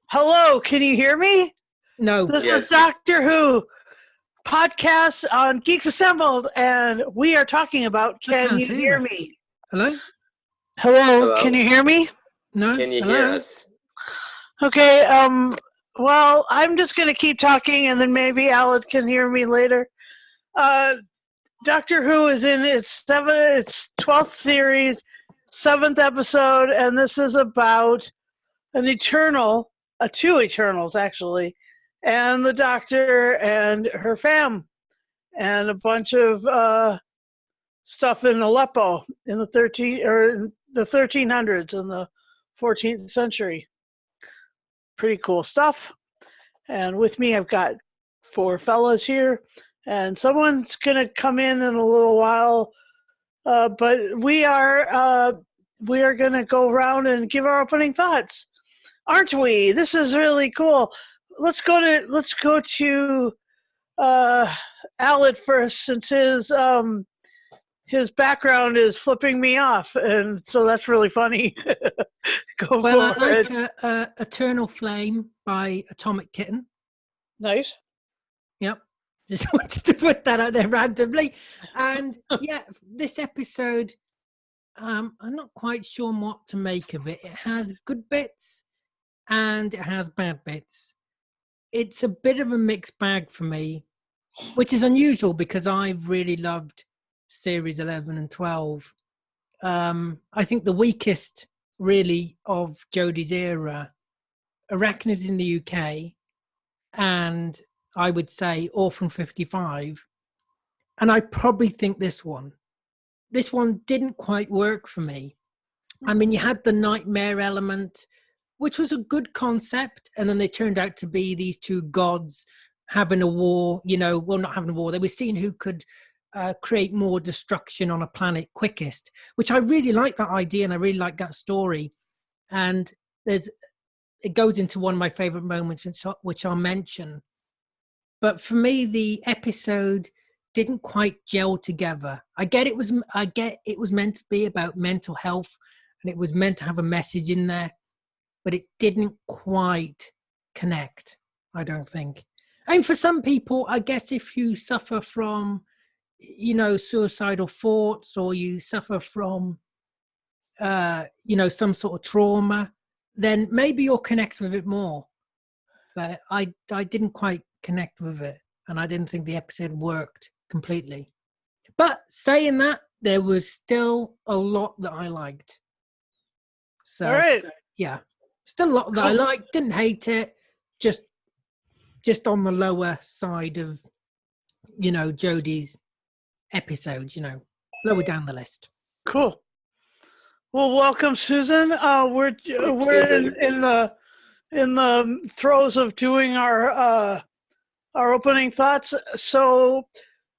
Hello, can you hear me? No. This is Doctor Who podcast on Geeks Assembled, and we are talking about Can You Hear Me? Hello? Hello, can you hear me? No. Can you Hello? hear us? Okay, well, I'm just going to keep talking, and then maybe Alan can hear me later. Doctor Who is in its 12th series, 7th episode, and this is about two Eternals actually, and the Doctor and her fam, and a bunch of stuff in Aleppo in the 1300s and the 14th century. Pretty cool stuff. And with me, I've got 4 fellas here, and someone's gonna come in a little while, but we are gonna go around and give our opening thoughts. Aren't we? This is really cool. Let's go to Alan first, since his background is flipping me off, and so that's really funny. I like Eternal Flame by Atomic Kitten. Nice. Yep. Just wanted to put that out there randomly. And yeah, this episode, I'm not quite sure what to make of it. It has good bits and it has bad bits. It's a bit of a mixed bag for me, which is unusual because I've really loved series 11 and 12. I think the weakest really of Jodie's era, Arachnids in the UK, and I would say Orphan 55. And I probably think this one didn't quite work for me. I mean, you had the nightmare element, which was a good concept, and then they turned out to be these two gods having a war, not having a war. They were seeing who could create more destruction on a planet quickest, which I really like that idea, and I really like that story. And it goes into one of my favorite moments, which I'll mention. But for me, the episode didn't quite gel together. I get it was meant to be about mental health, and it was meant to have a message in there, but it didn't quite connect, I don't think. And for some people, I guess if you suffer from, suicidal thoughts, or you suffer from, some sort of trauma, then maybe you'll connect with it more. But I didn't quite connect with it, and I didn't think the episode worked completely. But saying that, there was still a lot that I liked. So, all right. Yeah. Still a lot that I liked, didn't hate it, just on the lower side of, Jodie's episodes, lower down the list. Cool. Well, welcome, Susan. We're in the throes of doing our opening thoughts. So,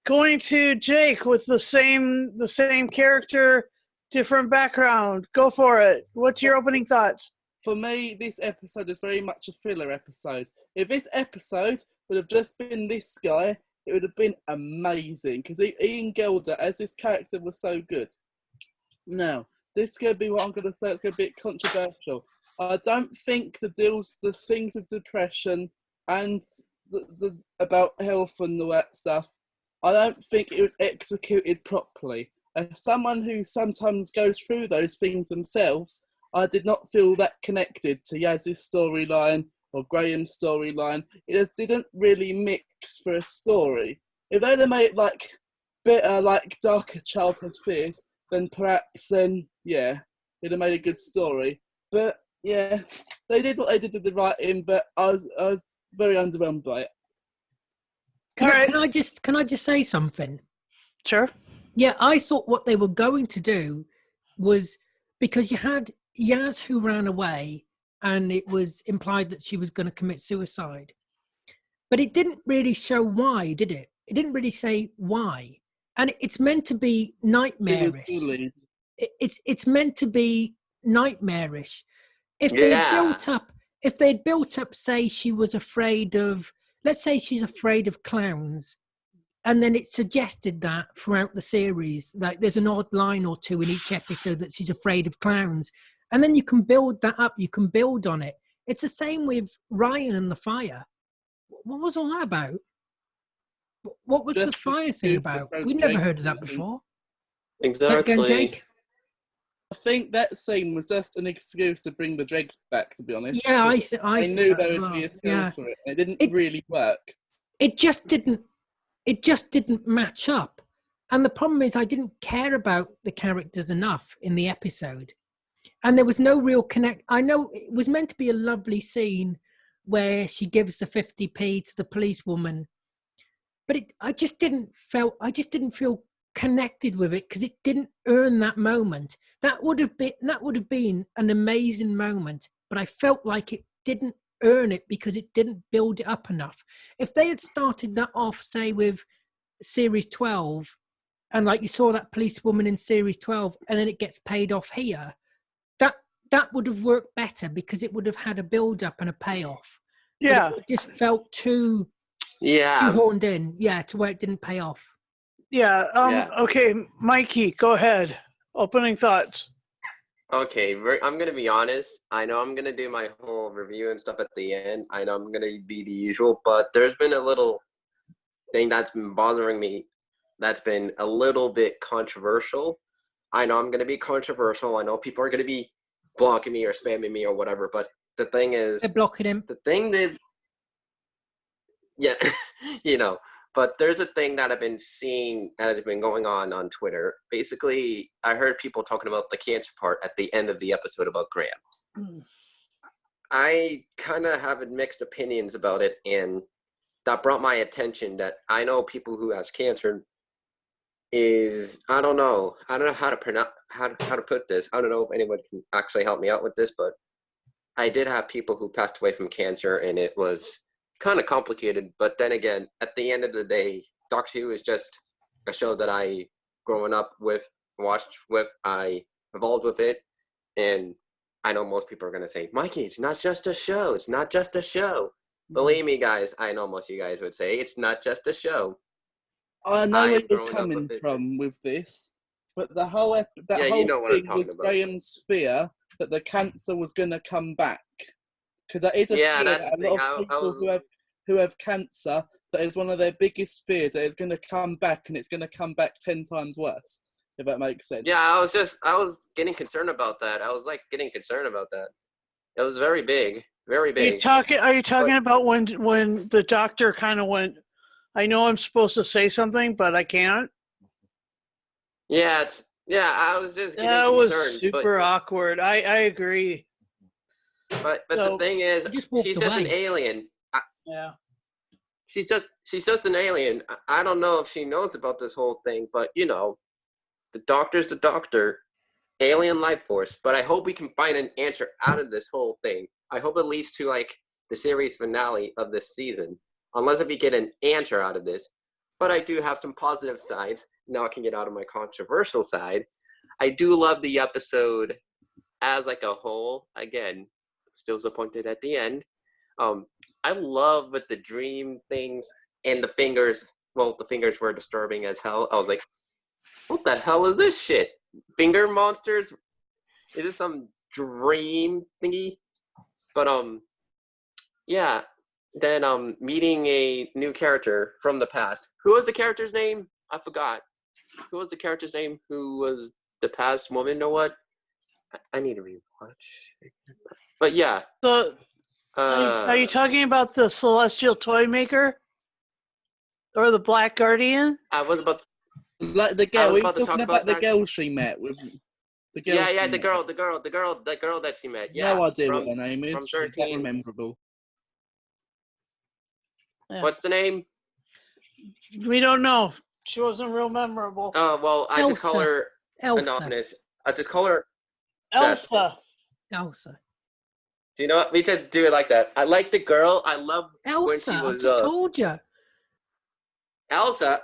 going to Jake with the same character, different background. Go for it. What's your opening thoughts? For me, this episode is very much a filler episode. If this episode would have just been this guy, it would have been amazing, because Ian Gelder as this character was so good. Now, this is going to be what I'm going to say. It's going to be a bit controversial. I don't think the things with depression and the about health and all that stuff, I don't think it was executed properly. As someone who sometimes goes through those things themselves, I did not feel that connected to Yaz's storyline or Graham's storyline. It just didn't really mix for a story. If they'd have made it better, darker childhood fears, then perhaps it'd have made a good story. But yeah, they did what they did with the writing, but I was very underwhelmed by it. Can I just say something? Sure. Yeah, I thought what they were going to do was, because you had Yaz who ran away, and it was implied that she was going to commit suicide. But it didn't really show why, did it? It didn't really say why. And it's meant to be nightmarish. It's meant to be nightmarish. If they'd built up, say she was afraid of, let's say she's afraid of clowns, and then it suggested that throughout the series, like there's an odd line or two in each episode that she's afraid of clowns. And then you can build that up. You can build on it. It's the same with Ryan and the fire. What was all that about? What was the Just fire thing about? about We've never Jake heard of that and- before. Exactly. Again, Jake? I think that scene was just an excuse to bring the dregs back, to be honest. Yeah, I They think knew that there as would well. be a kill Yeah. for it. It didn't It- really work. It just didn't match up. And the problem is I didn't care about the characters enough in the episode. And there was no real connect. I know it was meant to be a lovely scene where she gives the 50p to the policewoman, but I just didn't feel connected with it because it didn't earn that moment. That would have been an amazing moment, but I felt like it didn't earn it because it didn't build it up enough. If they had started that off, say with series 12, and like you saw that policewoman in series 12, and then it gets paid off here, that would have worked better because it would have had a build up and a payoff. Yeah. But it just felt too Yeah. horned in, to where it didn't pay off. Yeah. Yeah. Okay, Mikey, go ahead. Opening thoughts. Okay, I'm gonna be honest. I know I'm gonna do my whole review and stuff at the end. I know I'm gonna be the usual, but there's been a little thing that's been bothering me that's been a little bit controversial. I know I'm gonna be controversial. I know people are gonna be blocking me or spamming me or whatever, but the thing is, They're blocking him. the thing that, yeah, but there's a thing that I've been seeing that has been going on Twitter. Basically, I heard people talking about the cancer part at the end of the episode about Graham. I kind of have mixed opinions about it, and that brought my attention that I know people who has cancer is, I don't know how to pronounce, how to put this. I don't know if anyone can actually help me out with this, but I did have people who passed away from cancer, and it was kind of complicated. But then again, at the end of the day, Doctor Who is just a show that I growing up with, watched with, I evolved with it, and I know most people are going to say, Mikey, it's not just a show. It's not just a show. Believe me, guys, I know most of you guys would say it's not just a show. I know where I've you're grown up coming with it. from with this, but the whole Yeah, you whole know what I'm thing talking was about. Graham's fear that the cancer was going to come back, because that is a Yeah, fear that's that the a lot thing. of I people was, who have cancer, that is one of their biggest fears, that it's going to come back, and it's going to come back 10 times worse, if that makes sense. yeah, I was getting concerned about that. I was like getting concerned about that. It was very big, very Are you big. talking about when the doctor kind of went, I know I'm supposed to say something, but I can't? Yeah, I was just getting That was concerned. super awkward. I agree. But So- the thing is, He just walked she's just an away. alien. Yeah. She's just an alien. I don't know if she knows about this whole thing, but the doctor's the doctor, alien life force. But I hope we can find an answer out of this whole thing. I hope it leads to like the series finale of this season, unless if we get an answer out of this. But I do have some positive sides. Now I can get out of my controversial side. I do love the episode as like a whole. Again, still disappointed at the end. I love with the dream things and the fingers. Well, the fingers were disturbing as hell. I was like, what the hell is this shit? Finger monsters? Is this some dream thingy? But yeah. Then meeting a new character from the past. Who was the character's name? I forgot. Who was the character's name? Who was the past woman or what? I need to rewatch. But yeah. So, are you talking about the Celestial Toy Maker? Or the Black Guardian? I was about. Like the I girl, was we're about to talk talking about about the that. girl she met with. The girl Yeah, she the met. girl that she met. Yeah. No idea from- what her name is. from It's not 13. memorable. Yeah. What's the name? We don't know. She wasn't real memorable. Oh, well, I just call Elsa. her Elsa. anonymous. I just call her Seth. Elsa. Do you know what? We just do it like that. I like the girl. I love when Elsa, she I've was just told you. Elsa.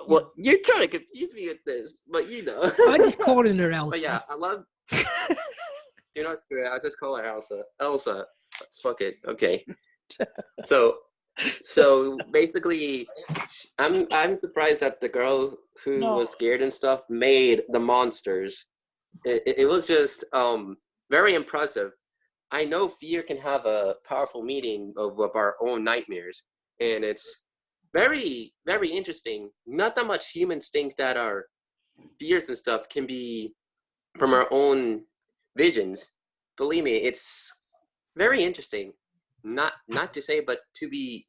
Well, you're trying to confuse me with this, but you know. I'm just calling her Elsa. But yeah, I love. You know, screw it. I just call her Elsa. Elsa. Fuck it. Okay. So basically, I'm surprised that the girl who No. was scared and stuff made the monsters. It was just very impressive. I know fear can have a powerful meaning of our own nightmares, and it's very, very interesting. Not that much humans think that our fears and stuff can be from our own visions. Believe me, it's very interesting. Not to say, but to be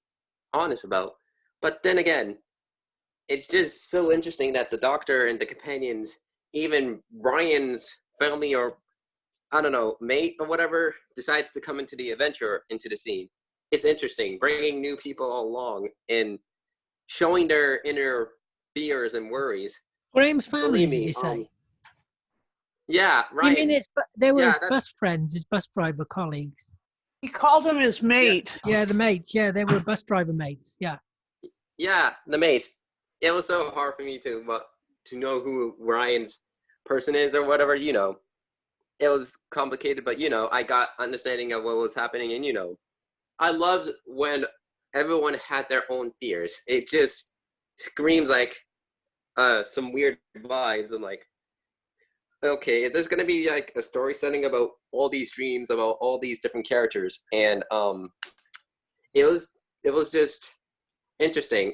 honest about. But then again, it's just so interesting that the doctor and the companions, even Ryan's family or I don't know, mate or whatever, decides to come into the adventure, into the scene. It's interesting, bringing new people along and showing their inner fears and worries. Graham's family, Believe did me, you say? yeah, You mean Ryan's. they were Yeah, his that's bus friends, his bus driver colleagues? He called him his mate. Yeah, the mates. Yeah, they were bus driver mates. Yeah. yeah, the mates. It was so hard for me to know who Ryan's person is or whatever. It was complicated, but I got understanding of what was happening, and I loved when everyone had their own fears. It just screams like some weird vibes. I'm like, okay, is there's gonna be like a story setting about all these dreams about all these different characters, and it was just interesting.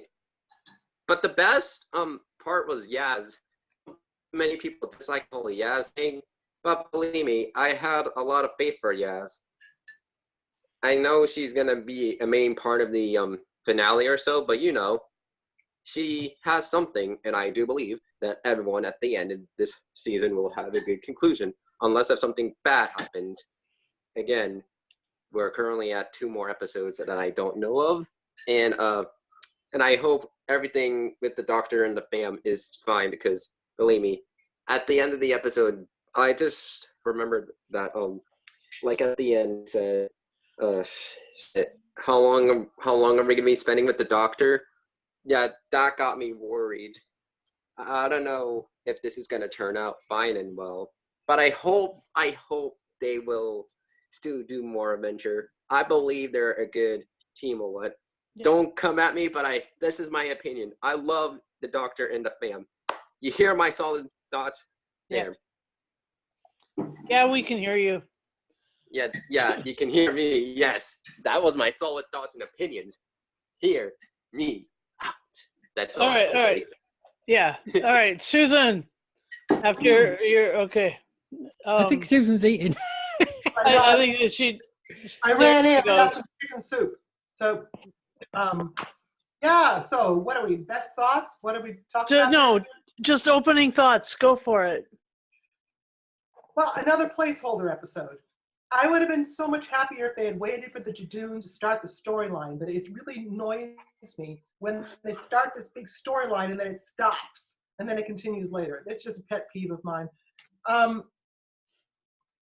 But the best part was Yaz. Many people dislike the whole Yaz thing, but believe me, I had a lot of faith for Yaz. I know she's gonna be a main part of the finale or so, but she has something, and I do believe that everyone at the end of this season will have a good conclusion, unless if something bad happens. Again, we're currently at 2 more episodes that I don't know of, and I hope everything with the doctor and the fam is fine, because believe me, at the end of the episode, I just remembered that like at the end said, shit, how long are we gonna be spending with the doctor? Yeah, that got me worried. I don't know if this is gonna turn out fine and well, but I hope they will still do more adventure. I believe they're a good team or what. Yeah. Don't come at me, but this is my opinion. I love the doctor and the fam. You hear my solid thoughts? Yeah. There. Yeah, we can hear you. Yeah, you can hear me. Yes, that was my solid thoughts and opinions. Hear me out. That's all. All right, all right. Yeah. All right, Susan. After you're okay. I think Susan's eating. I think that she. I there ran she in. I got goes. some chicken soup. So, yeah. So, what are we? Best thoughts? What are we talking about? No, just opening thoughts. Go for it. Well, another placeholder episode. I would have been so much happier if they had waited for the Jadoon to start the storyline, but it really annoys me when they start this big storyline and then it stops and then it continues later. It's just a pet peeve of mine.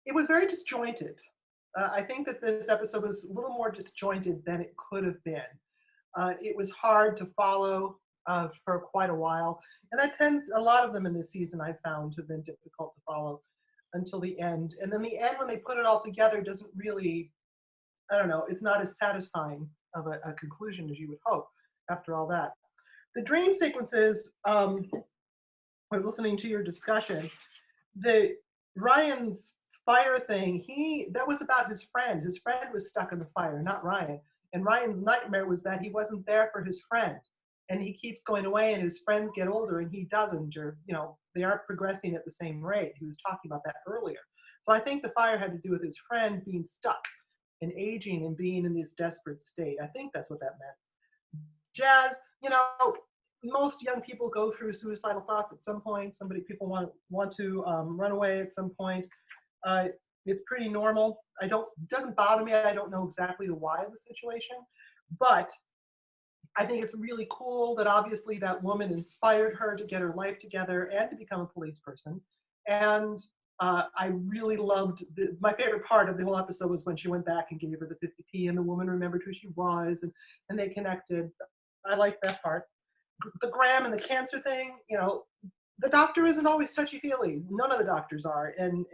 It was very disjointed. I think that this episode was a little more disjointed than it could have been. It was hard to follow for quite a while, and a lot of them in this season I found to have been difficult to follow until the end. And then the end, when they put it all together, doesn't really, I don't know, it's not as satisfying of a conclusion as you would hope after all that. The dream sequences, I was listening to your discussion, Ryan's fire thing, that was about his friend. His friend was stuck in the fire, not Ryan. And Ryan's nightmare was that he wasn't there for his friend. And he keeps going away and his friends get older and he doesn't, or, they aren't progressing at the same rate. He was talking about that earlier. So I think the fire had to do with his friend being stuck and aging and being in this desperate state. I think that's what that meant. Jazz, most young people go through suicidal thoughts at some point. People want to run away at some point. It's pretty normal. It doesn't bother me. I don't know exactly the why of the situation, but I think it's really cool that obviously that woman inspired her to get her life together and to become a police person. And I really loved, my favorite part of the whole episode was when she went back and gave her the 50p and the woman remembered who she was and they connected. I liked that part. The Graham and the cancer thing, the doctor isn't always touchy-feely. None of the doctors are, and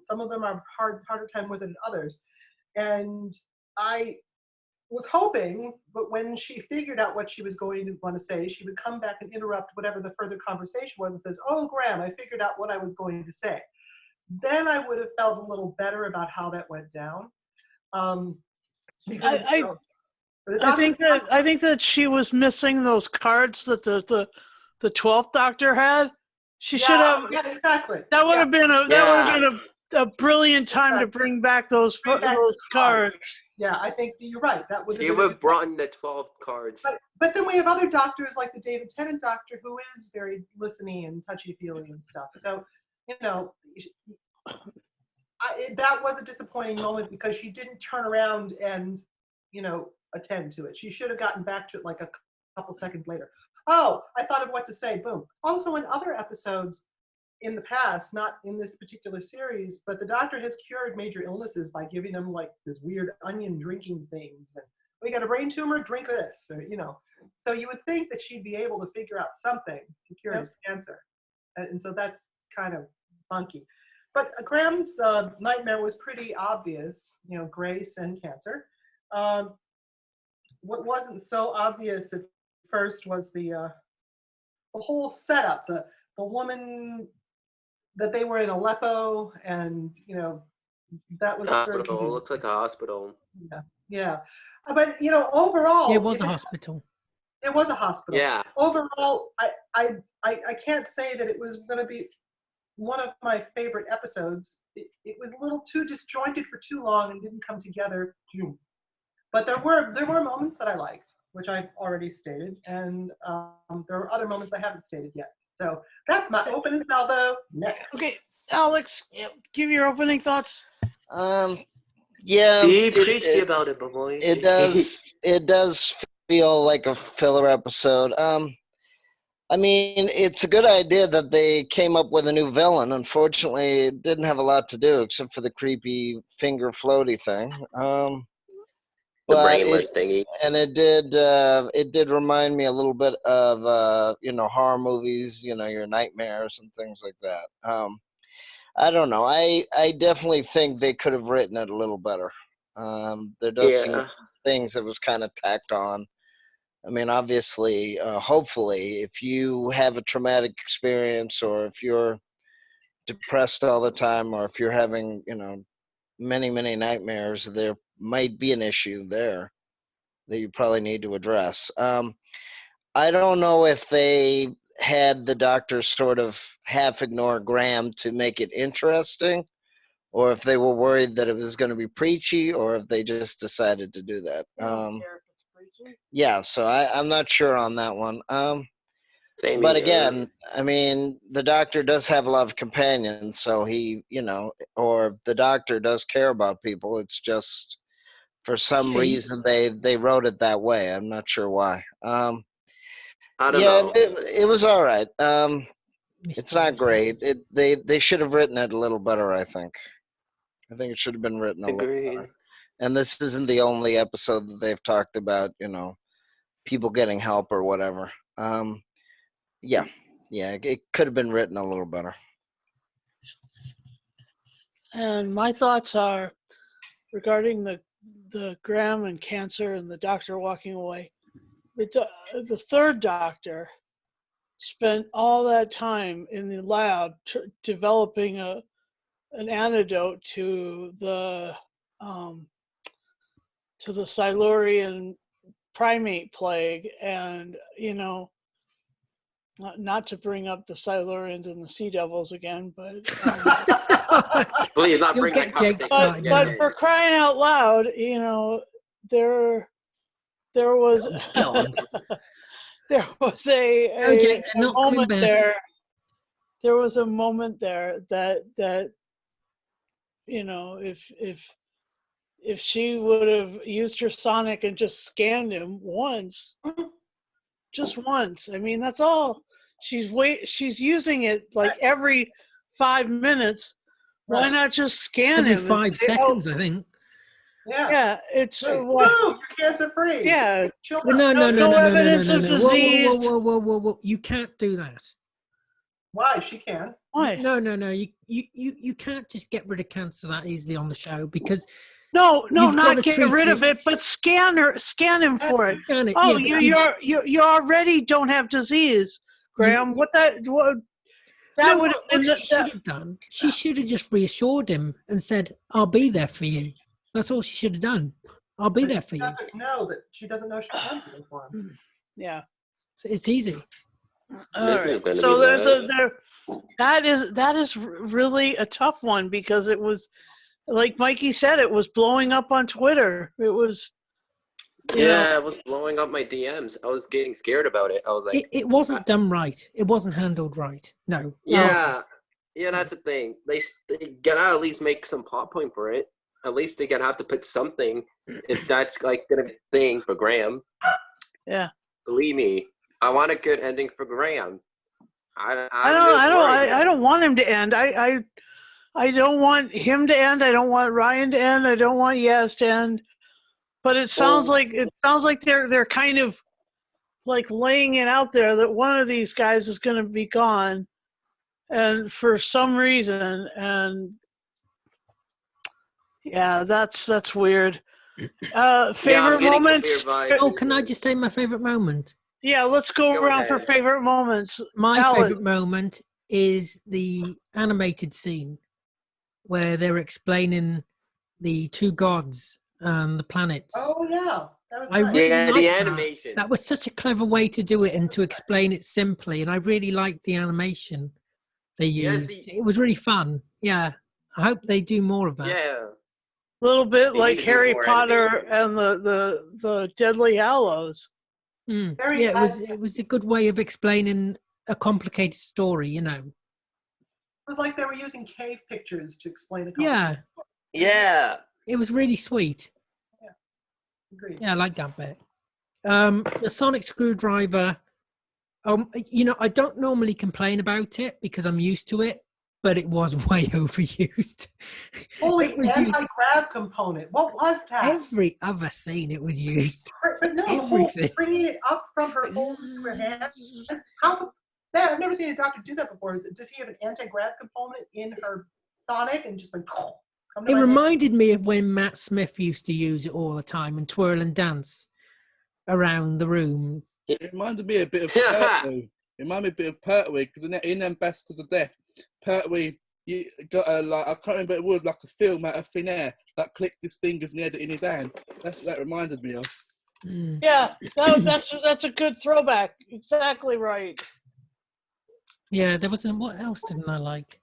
some of them are harder time with it than others. And I was hoping, but when she figured out what she was going to want to say, she would come back and interrupt whatever the further conversation was and says, "Oh, Graham, I figured out what I was going to say." then I would have felt a little better about how that went down. Because I think that she was missing those cards that the 12th Doctor had. She should have. Yeah, exactly. That would have been a brilliant time to bring back those cards. Yeah, I think you're right. That was. She would have brought in the 12 cards. But then we have other doctors like the David Tennant Doctor, who is very listening and touchy-feely and stuff. So, that was a disappointing moment because she didn't turn around and, attend to it. She should have gotten back to it like a couple seconds later. Oh, I thought of what to say. Boom. Also, in other episodes in the past, not in this particular series, but the Doctor has cured major illnesses by giving them like this weird onion drinking things. And we got a brain tumor, drink this. Or, So you would think that she'd be able to figure out something to cure his cancer. And so that's kind of funky. But Graham's nightmare was pretty obvious, grace and cancer. What wasn't so obvious at first was the whole setup, the woman that they were in Aleppo, and that was hospital. It looks like a hospital. Yeah. But overall, it was a hospital. It was a hospital. Yeah. Overall, I can't say that it was going to be one of my favorite episodes. It was a little too disjointed for too long and didn't come together. But there were moments that I liked, which I've already stated, and there are other moments I haven't stated yet. So that's my opening salvo. Next. Okay, Alex, give your opening thoughts. Yeah. Steve, preach me about it, boy. It does feel like a filler episode. I mean, it's a good idea that they came up with a new villain. Unfortunately, it didn't have a lot to do except for the creepy finger floaty thing. The brainless thingy. And it did remind me a little bit of horror movies, your nightmares and things like that. I don't know. I definitely think they could have written it a little better. There does seem things that was kind of tacked on. I mean, obviously, hopefully, if you have a traumatic experience or if you're depressed all the time or if you're having, many, many nightmares, there might be an issue there that you probably need to address. I don't know if they had the Doctor sort of half ignore Graham to make it interesting, or if they were worried that it was going to be preachy, or if they just decided to do that. Yeah, so I'm not sure on that one. Same but here. again, I mean, the Doctor does have a lot of companions, so he, or the Doctor does care about people. It's just for some reason they wrote it that way. I'm not sure why. I don't know. It was all right. It's not great. They should have written it a little better, I think. I think it should have been written a little better. And this isn't the only episode that they've talked about, people getting help or whatever. Yeah, it could have been written a little better. And my thoughts are regarding the Graham and cancer and the Doctor walking away. The third Doctor spent all that time in the lab developing an antidote to the Silurian primate plague, and not to bring up the Silurians and the Sea Devils again, but please not bring that conversation. But for crying out loud, there was there was a moment there. There was a moment there that if she would have used her sonic and just scanned him just once. I mean, that's all. She's using it like every 5 minutes. Right. Why not just scan him? Every 5 seconds, I think. Yeah. It's you're cancer free. Yeah. No evidence of disease. Whoa. You can't do that. Why? She can. Why? No. You can't just get rid of cancer that easily on the show because. No, not get rid of it, but scan him for it. You already don't have disease, Graham. that No, would have what been she should have done, she should have just reassured him and said, "I'll be there for you." That's all she should have done. I'll be But there for she you. doesn't know that she doesn't know she can be there for him. yeah. So it's easy. All This is right. gonna So be there's bad. that is really a tough one because it was like Mikey said, it was blowing up on Twitter. It was Yeah, it was blowing up my DMs. I was getting scared about it. I was like, It wasn't done right. It wasn't handled right. No. yeah, that's the thing. They gotta at least make some plot point for it. At least they gotta have to put something. If that's like gonna be a thing for Graham. Yeah. Believe me, I want a good ending for Graham. I don't want him to end. I don't want him to end. I don't want Ryan to end. I don't want Yaz to end. But it sounds like they're kind of like laying it out there that one of these guys is going to be gone, and for some reason, and yeah, that's weird. Favorite moment? Oh, can I just say my favorite moment? Yeah, let's go around for favorite moments. My Alan. favorite moment is the animated scene where they're explaining the two gods and the planets. Oh yeah, that was I nice. really Yeah, liked the that. animation. That was such a clever way to do it and to explain it simply, and I really liked the animation they used. It was really fun. Yeah, I hope they do more of that. Yeah. A little bit They like need to do Harry more Potter animation. and the Deadly Hallows. Very Yeah, it was a good way of explaining a complicated story, you know. It was like they were using cave pictures to explain it. Yeah, Yeah. it was really sweet. Agreed. Yeah, I like that bit. The sonic screwdriver. You know, I don't normally complain about it because I'm used to it, but it was way overused. Holy It was used anti-grav component. What was that? every other scene. It was used. But no, the whole Everything. bringing it up from her home to her hand. How? That, I've never seen a doctor do that before. Did he have an anti-grav component in her Sonic and just like? Come to It my hand? reminded me of when Matt Smith used to use it all the time and twirl and dance around the room. It reminded me a bit of Pertwee. It reminded me a bit of Pertwee because in Ambassadors of Death, Pertwee you got a like I can't remember what it was, like a film out of thin air that clicked his fingers and he had it in his hand. That's what that reminded me of. Yeah, that's a good throwback. Exactly right. Yeah, there wasn't. What else didn't I like?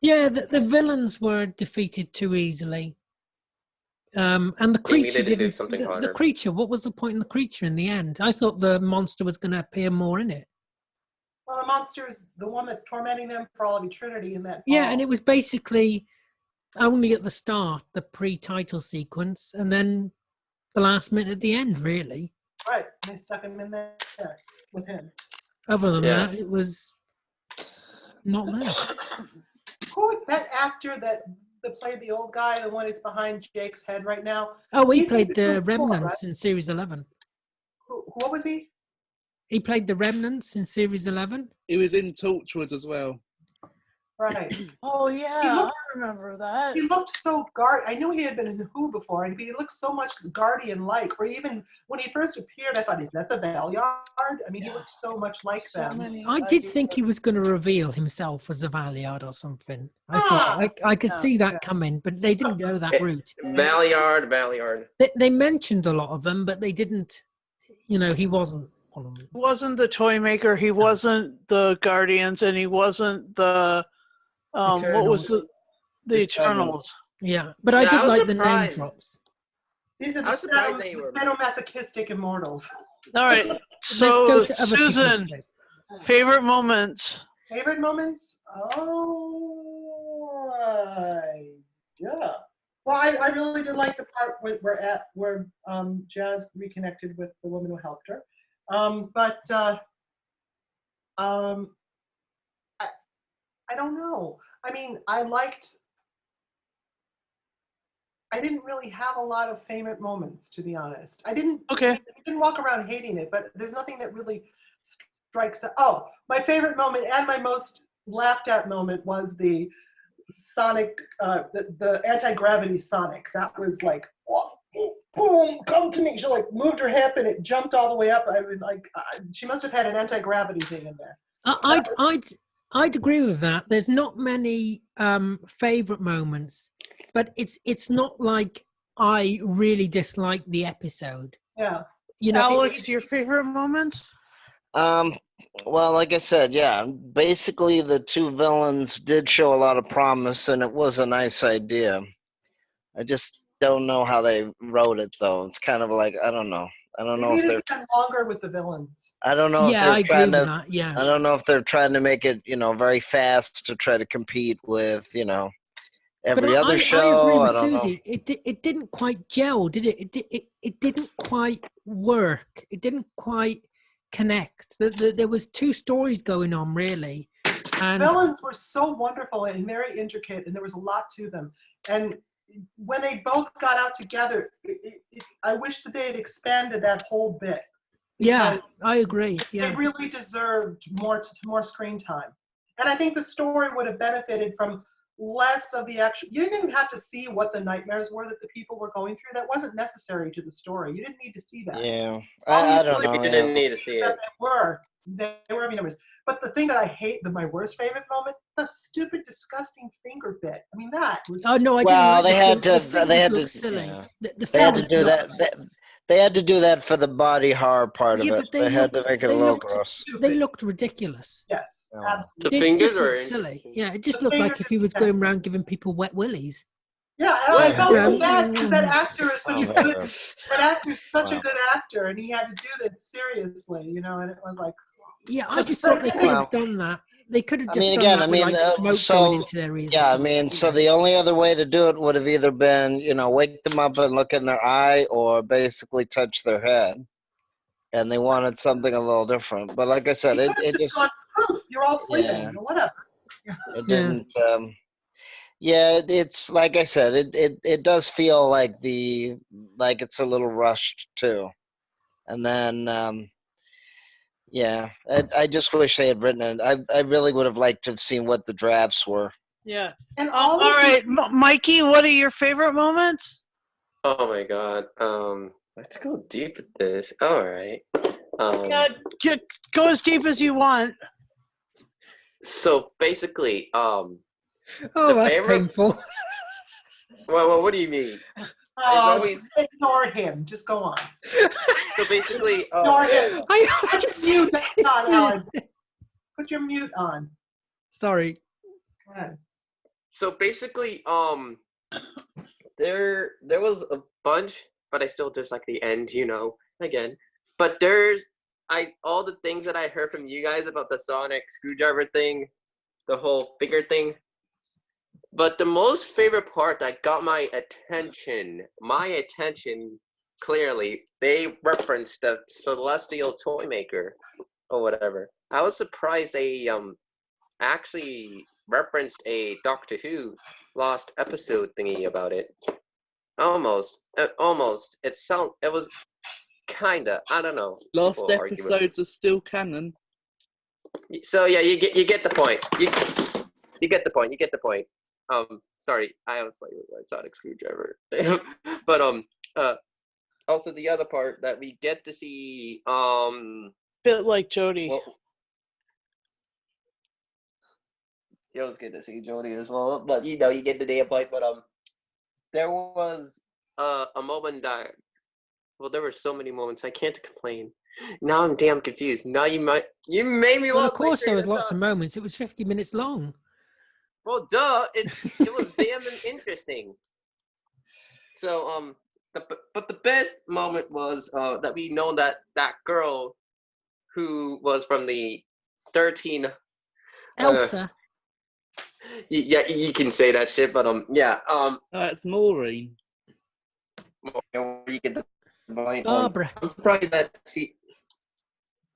Yeah, the villains were defeated too easily. And the creature needed to do something the harder. creature. What was the point in the creature in the end? I thought the monster was going to appear more in it. Well, the monster is the one that's tormenting them for all of eternity in that. Yeah, ball. and it was basically only at the start, the pre-title sequence, and then the last minute at the end, really. Right, and they stuck him in there with him. Other than Yeah. that, it was not there. Who was that actor that played the old guy, the one that's behind Jake's head right now? Oh, he He's played in the Super Bowl, Remnants right? in Series 11. What was he? He played the Remnants in Series 11. He was in Torchwood as well. Right. Oh yeah, I remember that. He looked so I knew he had been in Who before, and he looked so much Guardian-like. Or even when he first appeared, I thought, is that the Valiard? I mean, he looked so much like them. I did think he was going to reveal himself as a Valiard or something. I thought I could see that coming, but they didn't go that route. Valiard. They mentioned a lot of them, but they didn't. You know, he wasn't one of them. He wasn't the toy maker. He wasn't the Guardians, and he wasn't the what was the Eternals? Yeah, but I Yeah, did I was like the name surprised. drops. These are I was surprised they were- sadomasochistic immortals. All right, Let's so go to other people's Susan, bit. favorite moments. Favorite moments? Yeah. Well, I really did like the part where Jazz reconnected with the woman who helped her. I don't know. I mean, I didn't really have a lot of favorite moments, to be honest. I didn't walk around hating it, but there's nothing that really strikes. Oh, my favorite moment and my most laughed at moment was the Sonic, the anti-gravity Sonic. That was like, boom, come to me. She like moved her hip and it jumped all the way up. I was like, she must have had an anti-gravity thing in there. I'd agree with that. There's not many favorite moments, but it's not like I really dislike the episode. Yeah. You know, Alex, your favorite moments? Well, like I said, yeah, basically the two villains did show a lot of promise, and it was a nice idea. I just don't know how they wrote it, though. It's kind of like I don't know. I don't They know if needed they're. to get longer with the villains. I don't know if yeah, they're I agree trying with to. that. Yeah. I don't know if they're trying to make it, very fast to try to compete with, every other I show. agree with I don't know. Susie. It didn't quite gel, did it? It didn't quite work. It didn't quite connect. There was two stories going on, really. And Villains were so wonderful and very intricate, and there was a lot to them. And when they both got out together, I wish that they had expanded that whole bit. yeah, because I agree. They Yeah. really deserved more screen time. And I think the story would have benefited from less of the action. You didn't even have to see what the nightmares were that the people were going through. That wasn't necessary to the story. You didn't need to see that. Yeah, All you I don't really know. You didn't need to see that it. they were having numbers. But the thing that I hate, my worst favorite moment, the stupid, disgusting finger bit. I mean, that was. Oh no, I Well, didn't. they Like had the to. fingers They had looked to. silly. Yeah. The They had to fingers do looked- that. They had to do that for the body horror part of Yeah, it. but They had to make it a little gross. Stupid. They looked ridiculous. Yes, Oh. absolutely. The They fingers just were looked silly. interesting. Yeah, it just The looked like fingers if he was are going around giving people wet willies. Yeah, and I felt Yeah. so bad because that actor is such Oh, a good. That actor's such a Wow. good actor, and he had to do this seriously, and it was like. Yeah, I just thought they could Well, have done that. They could have I just mean, done again, that I mean, with like smoke so going into their ears. or yeah, I something, mean, you so know. the only other way to do it would have either been, wake them up and look in their eye, or basically touch their head. And they wanted something a little different. But like I said, He it could have just just gone, "Poof, you're all sleeping, Yeah. or whatever. it Yeah. didn't. It's like I said, it does feel like it's a little rushed too. And then yeah, I just wish they had written it. I really would have liked to have seen what the drafts were. Yeah. And All right, Mikey, what are your favorite moments? Oh my god. Let's go deep with this. All right. Yeah, go as deep as you want. So basically, Oh, the that's favorite- painful. well, what do you mean? Just ignore him. Just go on. So basically, Ignore him. I Put your mute on, Alan. Put your mute on. Sorry. Go ahead. so basically, there was a bunch, but I still dislike the end, again. But all the things that I heard from you guys about the sonic screwdriver thing, the whole finger thing. But the most favorite part that got my attention clearly, they referenced the Celestial Toy Maker or whatever. I was surprised they actually referenced a Doctor Who lost episode thingy about it. Almost. It was kinda. I don't know. Lost People argue with it. episodes are still canon. So yeah, you get the point. You get the point. You get the point. Sorry, I almost played with my sonic screwdriver. But also the other part that we get to see Bit like Jody. well, it was good to see Jody as well. But you get the damn point. But there was a moment that there were so many moments I can't complain. Now I'm damn confused. Now you made me Well, look. of course there was lots of moments. It was 50 minutes long. Well, duh. It was damn interesting. So but the best moment was that we know that girl who was from the 13. Elsa. Yeah, you can say that shit, but yeah. That's Maureen. You get the point. Barbara. I'm surprised that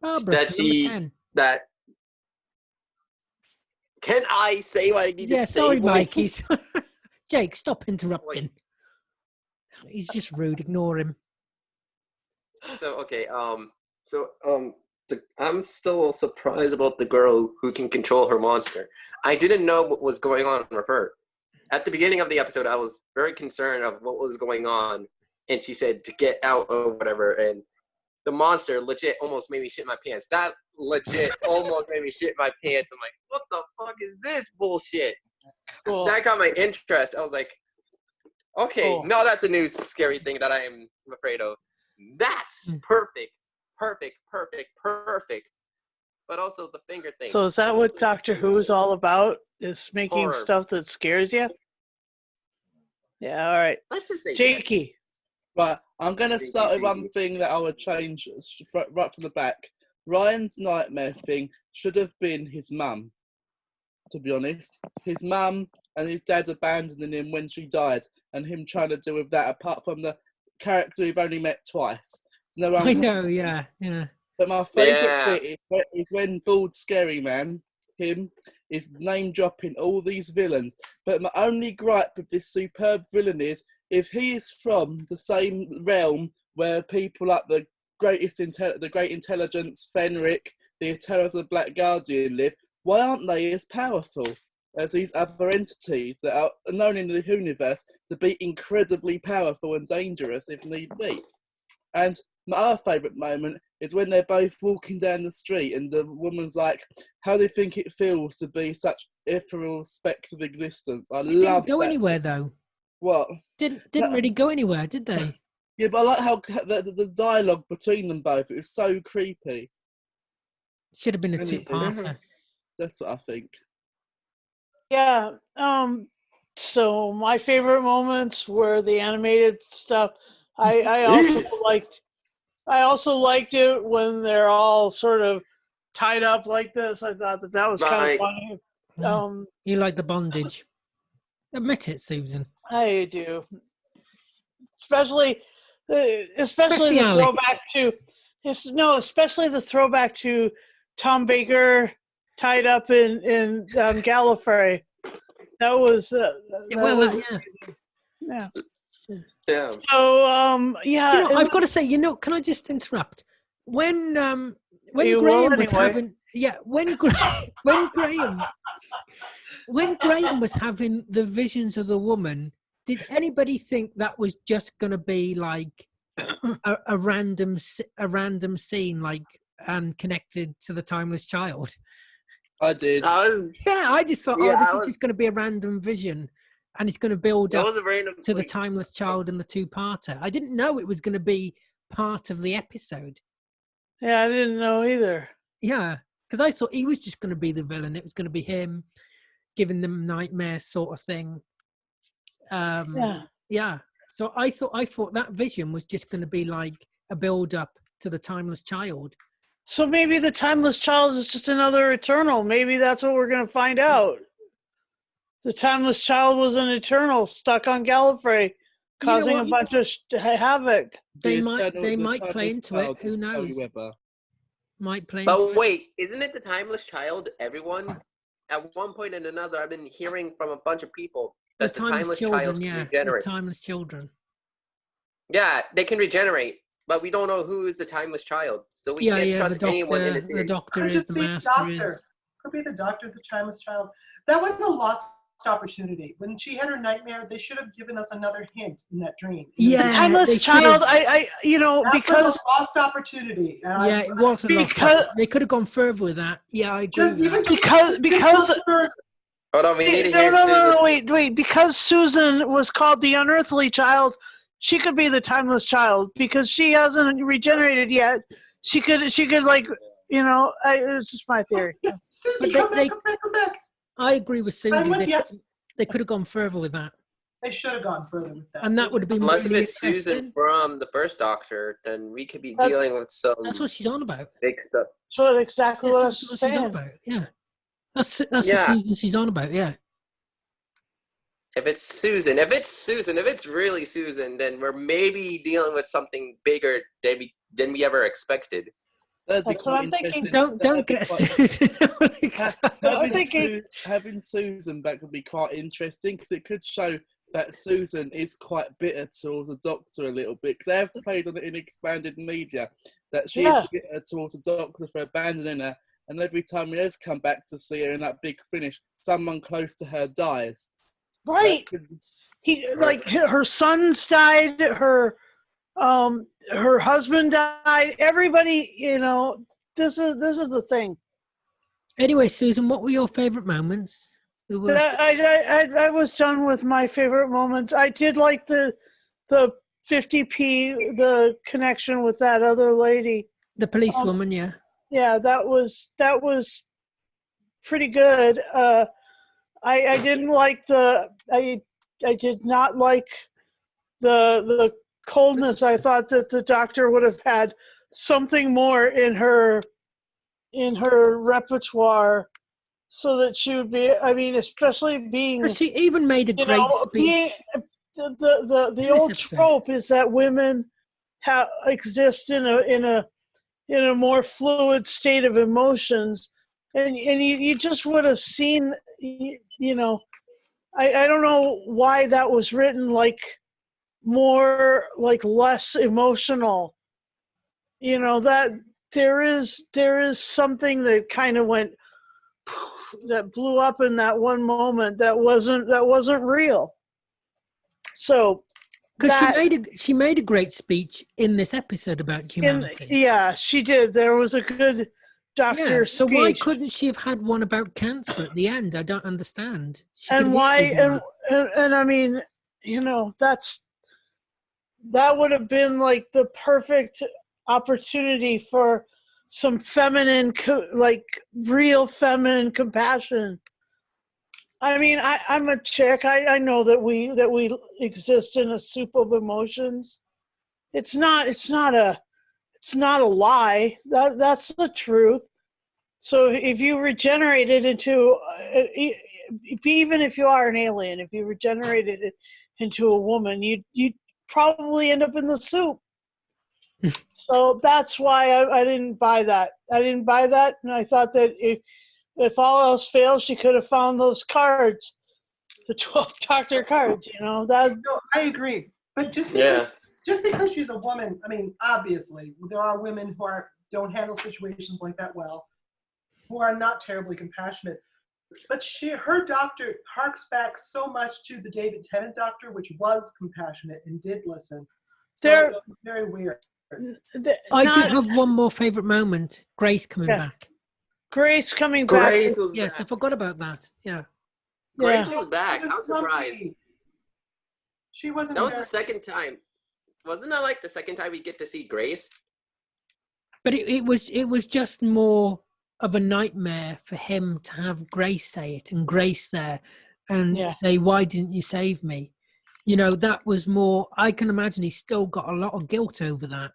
Barbara. that from number she 10. that. Can I say what I need Yeah, to say? sorry, boy? Mikey. Jake, stop interrupting. He's just rude. Ignore him. So okay, I'm still surprised about the girl who can control her monster. I didn't know what was going on with her. At the beginning of the episode, I was very concerned of what was going on, and she said to get out or whatever, and the monster legit almost made me shit my pants. That legit almost made me shit my pants. I'm like, what the fuck is this bullshit? Cool. That got my interest. I was like, okay, Cool. no, that's a new scary thing that I am afraid of. That's perfect. But also the finger thing. So is that what Doctor Who is all about? Is making Horror. stuff that scares you? Yeah, all right. Let's just say Jakey. yes. Right, I'm going to start with one thing that I would change right from the back. Ryan's nightmare thing should have been his mum, to be honest. His mum and his dad abandoning him when she died, and him trying to deal with that, apart from the character we've only met twice. So I know, yeah. But my favourite bit is when Bald Scary Man, him, is name-dropping all these villains. But my only gripe with this superb villain is, if he is from the same realm where people like the Great Intelligence, Fenric, the Eternals of the Black Guardian live, why aren't they as powerful as these other entities that are known in the universe to be incredibly powerful and dangerous if need be? And my other favourite moment is when they're both walking down the street and the woman's like, how do you think it feels to be such ethereal specks of existence? I love that. Didn't go anywhere, though. What? Didn't really go anywhere, did they? Yeah, but I like how the dialogue between them both, it was so creepy. Should have been a two-parter. That's what I think. Yeah. So my favorite moments were the animated stuff. I also liked it when they're all sort of tied up like this. I thought that was kind of funny. You like the bondage. Admit it, Susan. I do. Especially the Alex. throwback to especially the throwback to Tom Baker tied up in Gallifrey. That was yeah. Yeah. So yeah. I've got to say, can I just interrupt? When You Graham will was anyway. when Graham was having the visions of the woman, did anybody think that was just going to be like a random scene, like, and connected to the Timeless Child? I did. I just thought, this is just going to be a random vision, and it's going to build up to the Timeless Child and the two-parter. I didn't know it was going to be part of the episode. Yeah, I didn't know either. Yeah, because I thought he was just going to be the villain. It was going to be him giving them nightmares, sort of thing. Yeah. So I thought that vision was just going to be like a build-up to the Timeless Child. So maybe the Timeless Child is just another Eternal. Maybe that's what we're going to find out. The Timeless Child was an Eternal stuck on Gallifrey, causing a bunch of havoc. They might play into it. Who knows? Might play into it. But wait, isn't it the Timeless Child? Everyone, at one point and another, I've been hearing from a bunch of people that the Timeless Child can regenerate. The Timeless Children. Yeah, they can regenerate, but we don't know who is the Timeless Child, so we can't trust anyone in this series. The Doctor is, the Master is. Could be the Doctor, the Timeless Child. That was a lost opportunity. When she had her nightmare, they should have given us another hint in that dream. The Timeless Child, because was a lost opportunity. It was a lost opportunity. They could have gone further with that. Yeah, I agree. Because hold on, we need to hear Susan. No, wait. Because Susan was called the Unearthly Child, she could be the Timeless Child because she hasn't regenerated yet. She could like, it's just my theory. Susan, come back. I agree with Susan. They could have gone further with that. They should have gone further with that. And that would have been unless really it's Susan from the first Doctor, then we could be dealing with some. That's what she's on about. Big stuff. So exactly what I was she's saying. on about. Yeah, that's the Susan she's on about. Yeah. If it's Susan, if it's really Susan, then we're maybe dealing with something bigger than we ever expected. That's what I'm thinking. Don't get Susan. Having Susan back would be quite interesting because it could show that Susan is quite bitter towards the Doctor a little bit, because they have played on it in expanded media that she is bitter towards the Doctor for abandoning her, and every time he has come back to see her in that big finish, someone close to her dies. Right. Her sons died, her husband died, everybody, this is the thing. Anyway, Susan, what were your favorite moments? I was done with my favorite moments. I did like the 50p, the connection with that other lady. The policewoman, yeah. Yeah, that was pretty good. I didn't like I did not like the coldness. I thought that the doctor would have had something more in her repertoire, so that she would be. I mean, especially being. She even made a great speech. The old trope is that women exist in a more fluid state of emotions, and you just would have seen, you know, I don't know why that was written like more, like less emotional, you know, that there is something that kind of went, that blew up in that one moment that wasn't real. So because she made a great speech in this episode about humanity. Yeah, she did. There was a good doctor so speech. why couldn't she have had one about cancer at the end? I don't understand. And why? And I mean, you know, that would have been like the perfect opportunity for some feminine, like real feminine compassion. I mean, I'm a chick. I know that we exist in a soup of emotions. It's not a lie. That's the truth. So if you regenerate it into, even if you are an alien, if you regenerated it into a woman, you'd probably end up in the soup. So that's why I didn't buy that. And I thought that if all else fails, she could have found those cards, the 12 doctor cards. You know that. No, I agree. But just because she's a woman, I mean, obviously there are women who don't handle situations like that well, who are not terribly compassionate. But her doctor harks back so much to the David Tennant doctor, which was compassionate and did listen. So it was very weird. I do have one more favorite moment. Grace coming back. Grace coming back. Yes, I forgot about that. Yeah. Grace was back. I was surprised. She wasn't. That was the second time. Wasn't that like the second time we get to see Grace? But it was just more of a nightmare for him to have Grace say it, and Grace there and say, "Why didn't you save me?" You know, that was more. I can imagine he's still got a lot of guilt over that.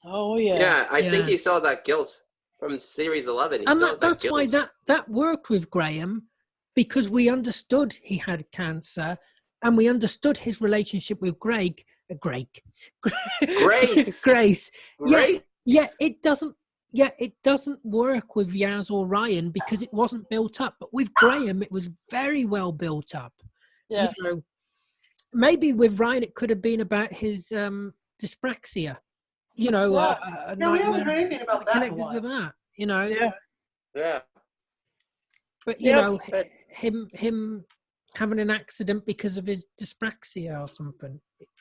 Oh yeah. Yeah, I think he saw that guilt from series 11. And that's why that worked with Graham, because we understood he had cancer, and we understood his relationship with Grace. Grace. Yeah, it doesn't. Yeah, it doesn't work with Yaz or Ryan because it wasn't built up. But with Graham, it was very well built up. Yeah. You know, maybe with Ryan, it could have been about his dyspraxia. You know, we haven't heard anything about that. Connected with that, you know. Yeah. But you know, him having an accident because of his dyspraxia or something.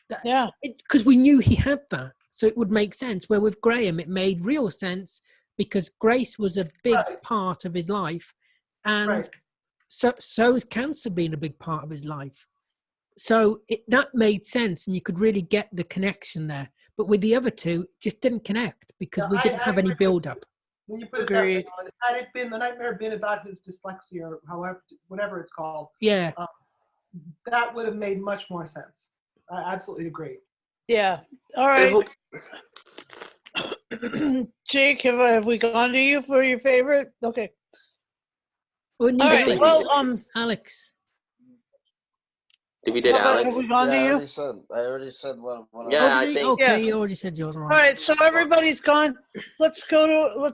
Because we knew he had that, so it would make sense. Where with Graham, it made real sense because Grace was a big part of his life, and so has cancer been a big part of his life. So that made sense, and you could really get the connection there. But with the other two, it just didn't connect because we didn't have any build-up. When you put it that way, had it been the nightmare been about his dyslexia or whatever it's called, that would have made much more sense. I absolutely agree. Yeah. All right. Jake, have we gone to you for your favorite? Okay. All right. Well, Alex. Did we did Alex? Have we gone to you? I already said one. Yeah, I think. Okay, you already said yours. All right, so everybody's gone. Let's go to.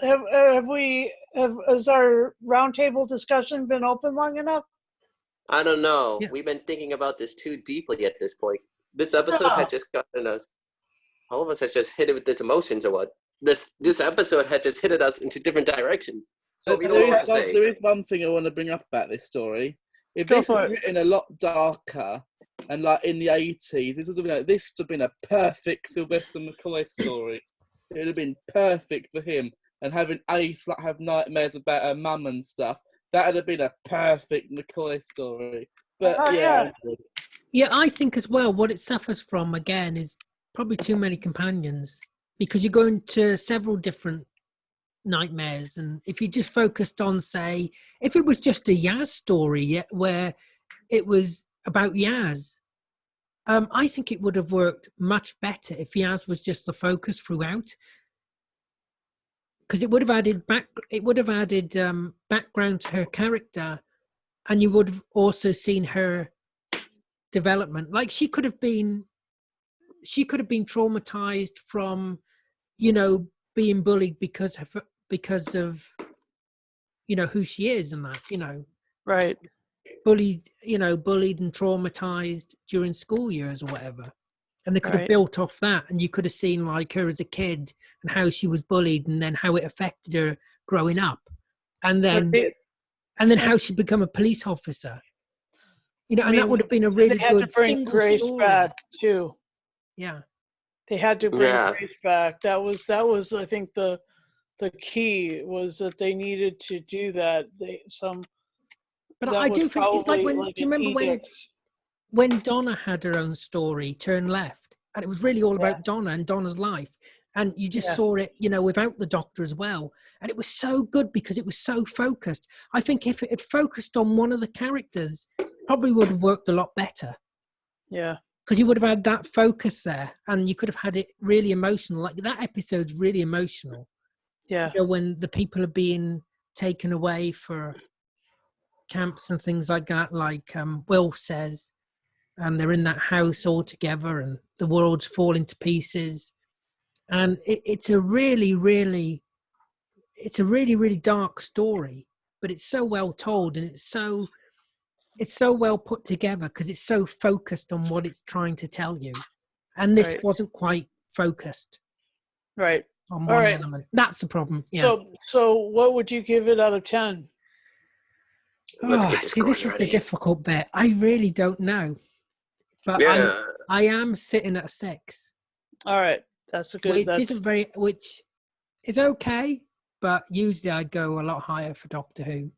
Has our roundtable discussion been open long enough? I don't know. Yeah. We've been thinking about this too deeply at this point. This episode had just gotten us. All of us has just hit it with this emotions or what? This episode had just hit us into different directions. So we don't know what to say. There is one thing I want to bring up about this story. If this was written a lot darker and like in the 80s, this would have been a perfect Sylvester McCoy story. It would have been perfect for him. and having Ace like have nightmares about her mum and stuff. That would have been a perfect McCoy story. But Oh, yeah. Yeah, I think as well what it suffers from, again, is probably too many companions, because you're going to several different nightmares. And if you just focused on, say, if it was just a Yaz story where it was about Yaz, I think it would have worked much better if Yaz was just the focus throughout, because it would have added background to her character, and you would have also seen her development. Like she could have been traumatized from, being bullied because of who she is, and that, Right. bullied and traumatized during school years or whatever. And they could have Right. built off that, and you could have seen like her as a kid and how she was bullied, and then how it affected her growing up, and then how she become a police officer. And that would have been a really they had good to bring single Grace story. back too. Yeah. They had to bring Yeah. Grace back. That was I think the key was that they needed to do that. But that I was do think it's like probably when, do you an remember edict. when Donna had her own story, Turn Left, and it was really all Yeah. about Donna and Donna's life. And you just Yeah. saw it, without the doctor as well. And it was so good because it was so focused. I think if it had focused on one of the characters, probably would have worked a lot better. Yeah. Because you would have had that focus there, and you could have had it really emotional. Like that episode's really emotional. Yeah. When the people are being taken away for camps and things like that, like Will says, and they're in that house all together, and the world's falling to pieces. And it's a really, really dark story, but it's so well told, and it's so well put together because it's so focused on what it's trying to tell you. And this Right. wasn't quite focused Right. on All one right. element. That's the problem. Yeah. So what would you give it out of 10? Let's get this See, this going is the already. difficult bit. I really don't know, but Yeah. I am sitting at a 6, All right. That's a good. which is okay, but usually I go a lot higher for Doctor Who,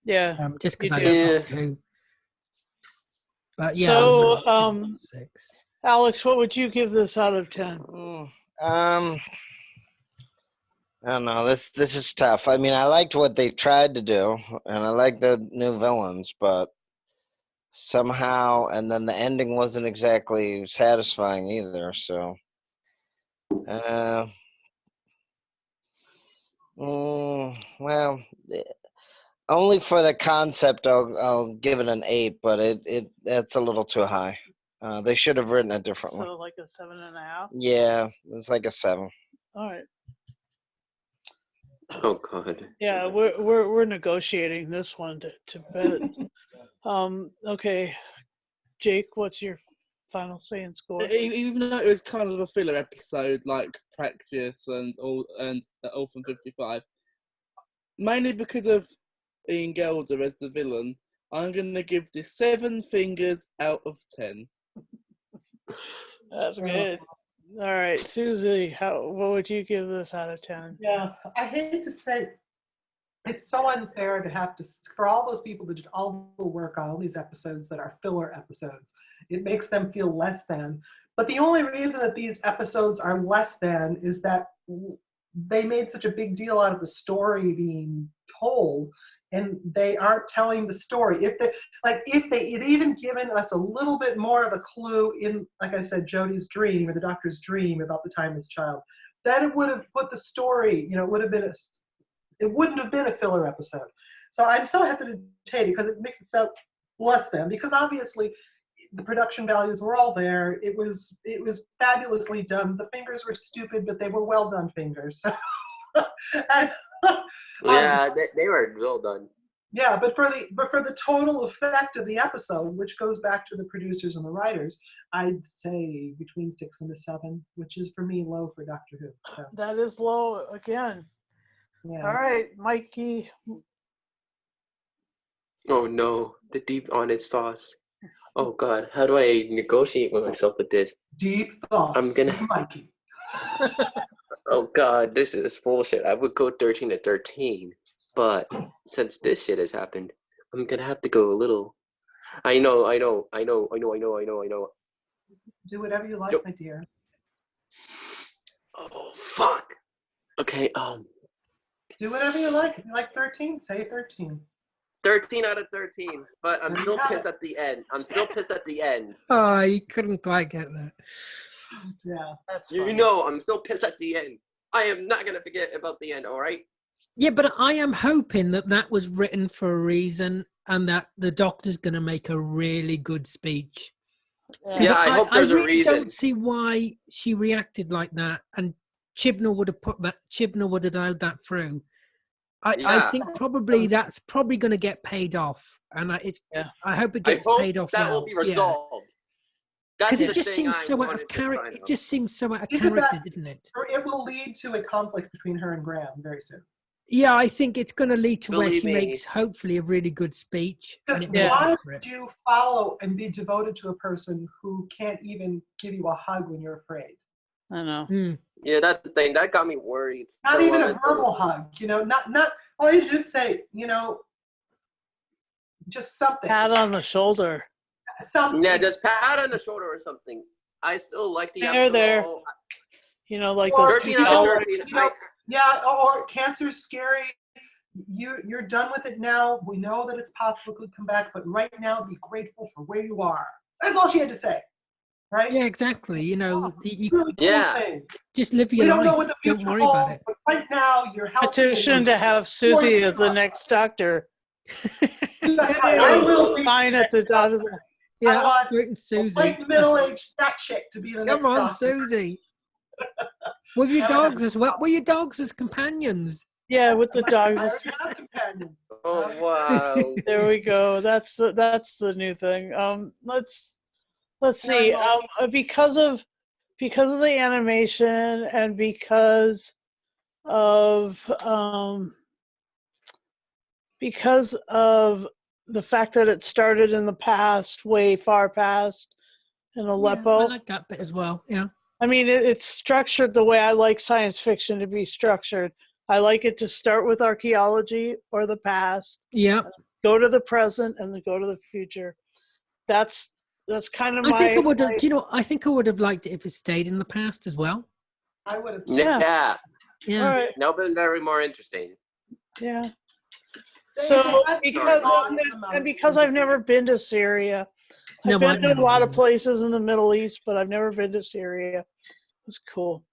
Yeah. just because you I do. love Yeah. Doctor Who. But yeah, So, I'm gonna give it a 6. Alex, what would you give this out of 10? I don't know. This is tough. I mean, I liked what they tried to do, and I like the new villains, but somehow, and then the ending wasn't exactly satisfying either. So, well, only for the concept, I'll give it an 8, but that's a little too high. They should have written it differently. So like a 7.5. Yeah, it's like a 7. All right. Oh God. Yeah, we're negotiating this one to bet. Okay, Jake, what's your final say and score? Even though it was kind of a filler episode like Practice and Orphan 55, mainly because of Ian Gelder as the villain, I'm going to give this 7 fingers out of 10. That's good. All right, Susie, what would you give this out of 10? Yeah, I hate to say it's so unfair to have to, for all those people that did all the work on all these episodes that are filler episodes, it makes them feel less than. But the only reason that these episodes are less than is that they made such a big deal out of the story being told, and they aren't telling the story. If they had even given us a little bit more of a clue in, like I said, Jodie's dream or the doctor's dream about the timeless child, then it would have put the story, it would have been it wouldn't have been a filler episode. So I'm so hesitant to take it because it makes it sound less than, because obviously the production values were all there. It was fabulously done. The fingers were stupid, but they were well done fingers. So, and, Yeah, they were well done. yeah, but for the total effect of the episode, which goes back to the producers and the writers, I'd say between 6 and a 7, which is for me low for Doctor Who. So, That is low again. yeah. All right, Mikey. Oh no, the deep honest thoughts. Oh God, how do I negotiate with myself with this? Deep thoughts. I'm gonna- with Mikey. Oh God, this is bullshit. I would go 13 to 13, but since this shit has happened, I'm gonna have to go a little. I know. Do whatever you like, Yep. my dear. Oh fuck. Okay. Do whatever you like. If you like 13, say 13. 13 out of 13, but I'm There you still have pissed it. at the end. I'm still pissed at the end. Oh, you couldn't quite get that. Yeah. That's You funny. know, I'm still pissed at the end. I am not gonna forget about the end. All right. Yeah, but I am hoping that was written for a reason and that the doctor's going to make a really good speech. 'Cause Yeah, I hope there's I a really reason. don't see why she reacted like that, and Chibnall would have allowed that through. I Yeah. think probably that's probably going to get paid off, and I hope it I gets hope paid off that well. will be resolved. That's Because the it just thing seems I so out wanted of to character. find It out. just seems so out of Either character, that- didn't it? Or it will lead to a conflict between her and Graham very soon. Yeah, I think it's going to lead to where Believe she me. makes hopefully a really good speech, and Because it makes why up for would it. you follow and be devoted to a person who can't even give you a hug when you're afraid? I know. Mm. Yeah, that's the thing. That got me worried. Not So even I'm a gonna verbal hug, not all you just say, just something. Pat on the shoulder. Something. Yeah, just pat on the shoulder or something. I still like the There, episode. there. Like Or, those 13 two out of dollars. 13. Yeah, or cancer's scary. You're done with it now. We know that it's possible it could come back, but right now be grateful for where you are. That's all she had to say. Right? Yeah, exactly. You Really cool Yeah. thing. just live We your don't know life. what the future Don't worry about holds, it. but right now you're healthy. Petition to have Susie as the next doctor. That's right. I will be Fine at the dot of the. Yeah, I want waiting a Susie. white middle-aged fat chick to be the next Come on, doctor. Susie. With your dogs as well. With your dogs as companions. Yeah, with the I dog. already have companions. Oh wow. There we go. That's the new thing. Let's see. Because of the animation and because of the fact that it started in the past, way far past, in Yeah, Aleppo. I like that bit as well. Yeah. I mean, it's structured the way I like science fiction to be structured. I like it to start with archaeology or the past, Yeah. go to the present, and then go to the future. That's kind of I think I my. would have. Do you know? I think I would have liked it if it stayed in the past as well. I would have. Yeah. Yeah. All right. Now been very more interesting. Yeah. They So had because songs and because I've never been to Syria, No, I've been I've to a never lot of been. places in the Middle East, but I've never been to Syria. It was cool.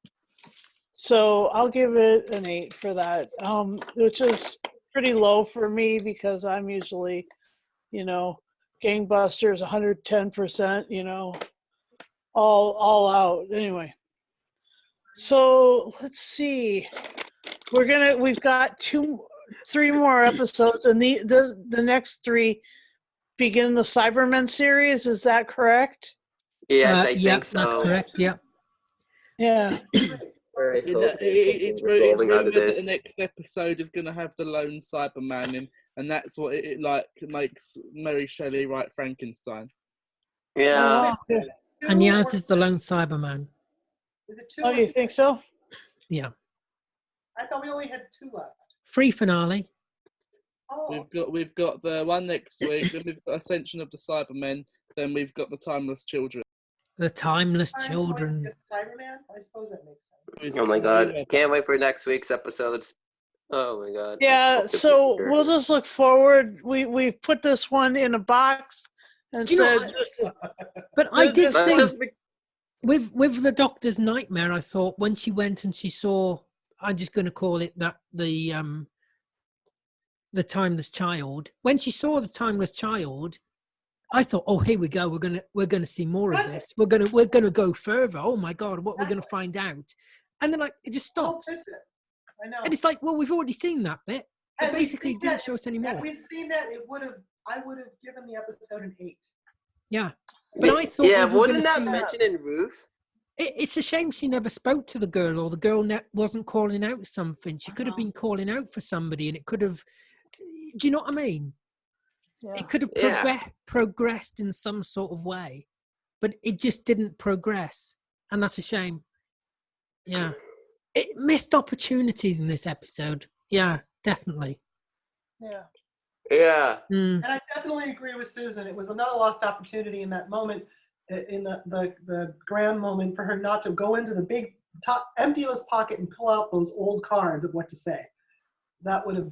So I'll give it an 8 for that, which is pretty low for me because I'm usually, gangbusters, 110%, all out. Anyway, so let's see. We've got 3 more episodes, and the next 3 begin the Cybermen series. Is that correct? Yes, I Yeah, think so. that's correct. Yeah. Yeah. Very It's close. it's Rolling out rumored of that the this. next episode is going to have the lone Cyberman in, and that's what it makes Mary Shelley write Frankenstein. Yeah. Oh, yeah. And Yaz is the lone Cyberman. Is it 2 Oh, or you 3? think so? Yeah. I thought we only had 2 left. 3 finale. Oh, We've got the one next week, then we've got Ascension of the Cybermen, then we've got the Timeless Children. The timeless I'm going children. to Cyberman? I suppose that makes sense. Oh my god. Can't wait for next week's episodes. Oh my god. Yeah, so we'll just look forward. We put this one in a box and You know, said, But I did Let's think just with the Doctor's nightmare, I thought when she went and she saw, I'm just going to call it that, the timeless child. When she saw the timeless child, I thought, oh, here we go. We're gonna see more of this. We're gonna go further. Oh my god, what we're gonna find out? And then it just stops. I know. And it's like, well, we've already seen that bit. It Had we basically seen didn't that- show us any Had more. we seen that, I would have given the episode an 8. Yeah, but I thought yeah, we were wasn't gonna that see. mentioned in Ruth? It's a shame she never spoke to the girl, or the girl wasn't calling out something. She could have been calling out for somebody, and it could have. Do you know what I mean? It could have progressed in some sort of way, but it just didn't progress, and that's a shame. Yeah. it missed opportunities in this episode. Yeah, definitely. Yeah. Yeah. Mm. And I definitely agree with Susan. It was another lost opportunity in that moment, in the grand moment, for her not to go into the big top emptyless pocket and pull out those old cards of what to say. That would have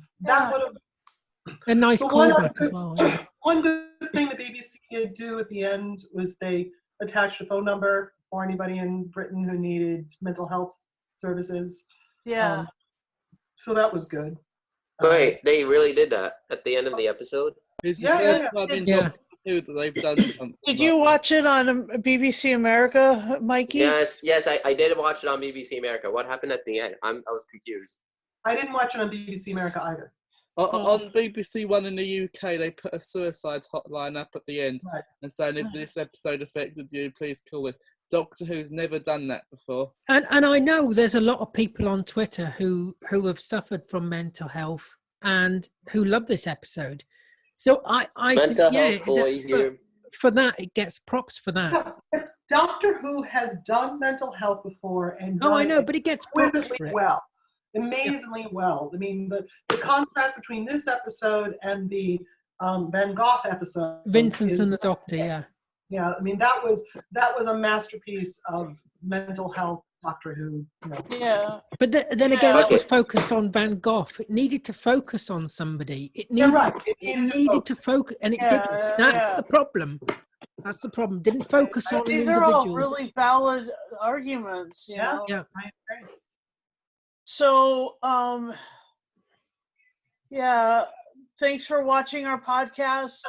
A nice But one callback other- as well. Yeah. one good thing the BBC did do at the end was they attached a phone number for anybody in Britain who needed mental health services. Yeah. So that was good. Wait, they really did that at the end of the episode? It's the Yeah, first yeah, time in yeah. Doctor Who that they've done something. Did like you that. watch it on BBC America, Mikey? Yes, I did watch it on BBC America. What happened at the end? I was confused. I didn't watch it on BBC America either. On BBC One in the UK, they put a suicide hotline up at the end Right. and saying, if this episode affected you, please call this. Doctor Who's never done that before. And I know there's a lot of people on Twitter who have suffered from mental health and who love this episode. So I think, Mental yeah, health boy here. for that, it gets props for that. Yeah, but Doctor Who has done mental health before and Oh, done I know, it but it gets props exquisitely for it. well, amazingly well. I mean, the contrast between this episode and the Van Gogh episode. Vincent is- and the Doctor, yeah. Yeah, I mean that was a masterpiece of mental health Doctor Who. You know. Yeah. But then again, that Okay. was focused on Van Gogh. It needed to focus on somebody. It You're needed, right. it needed to focus, and it Yeah, didn't. That's yeah. the problem. That's the problem. Didn't focus on an These are all individual. really valid arguments, you Yeah. know. Yeah. I agree. So, yeah, thanks for watching our podcast.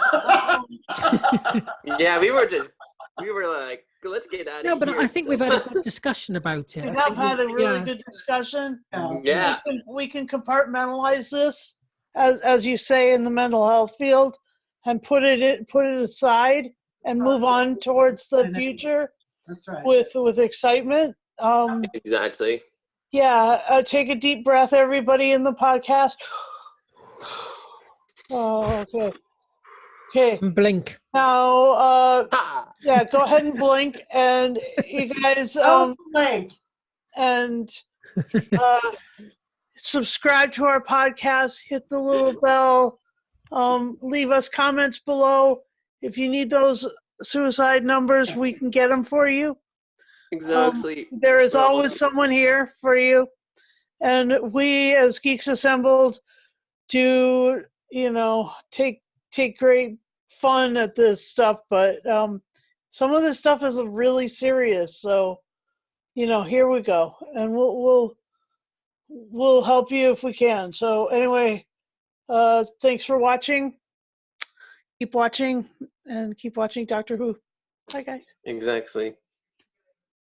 Yeah, we were like, let's get out of here. No, but I think we've had a good discussion about it. We I have think had a really yeah. good discussion. Yeah. We can compartmentalize this, as you say, in the mental health field, and put it aside and move on towards the future That's right. with excitement. Exactly. Yeah, take a deep breath, everybody in the podcast. Oh, okay. Okay. And blink. Now, Ha! yeah, go ahead and blink, and you guys, Don't blink. and subscribe to our podcast. Hit the little bell. Leave us comments below. If you need those suicide numbers, we can get them for you. Exactly. There is always someone here for you. And we, as Geeks Assembled, do, take great fun at this stuff, but some of this stuff is really serious. So, here we go. And we'll help you if we can. So anyway, thanks for watching. Keep watching and keep watching Doctor Who. Bye, guys. Exactly.